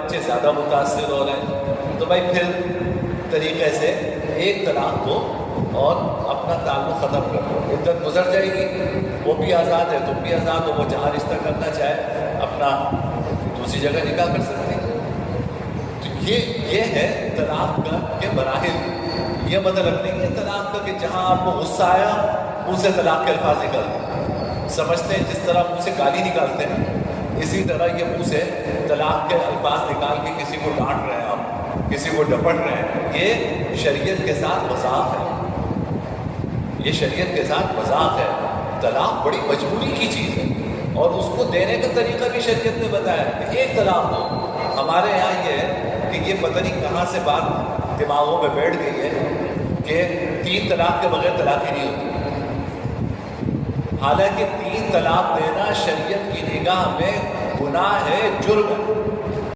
بچے زیادہ متاثر ہو رہے ہیں، تو بھائی پھر طریقے سے ایک طلاق دو اور اپنا تعلق ختم کر دو، عدت گزر جائے گی، وہ بھی آزاد ہے، تم بھی آزاد ہو، وہ جہاں رشتہ کرنا چاہے اپنا دوسری جگہ نکاح کر سکتے ہیں۔ تو یہ ہے طلاق کا کے مراحل۔ یہ مطلب نہیں ہے طلاق کا کہ جہاں آپ کو غصہ آیا منہ سے طلاق کے الفاظ نکال دیں، سمجھتے ہیں جس طرح منہ سے گالی نکالتے ہیں اسی طرح یہ منہ سے طلاق کے الفاظ نکال کے کسی کو ڈانٹ رہے ہیں، آپ کسی کو ڈپٹ رہے ہیں، یہ شریعت کے ساتھ مذاق ہے، یہ شریعت کے ساتھ مذاق ہے۔ طلاق بڑی مجبوری کی چیز ہے، اور اس کو دینے کا طریقہ بھی شریعت نے بتایا کہ ایک طلاق دو۔ ہمارے یہاں یہ ہے کہ یہ پتہ نہیں کہاں سے بات دماغوں میں بیٹھ گئی ہے کہ 3 طلاق کے بغیر طلاق ہی نہیں ہوتی، حالانکہ 3 طلاق دینا شریعت کی نگاہ میں گناہ ہے، جرم ہے۔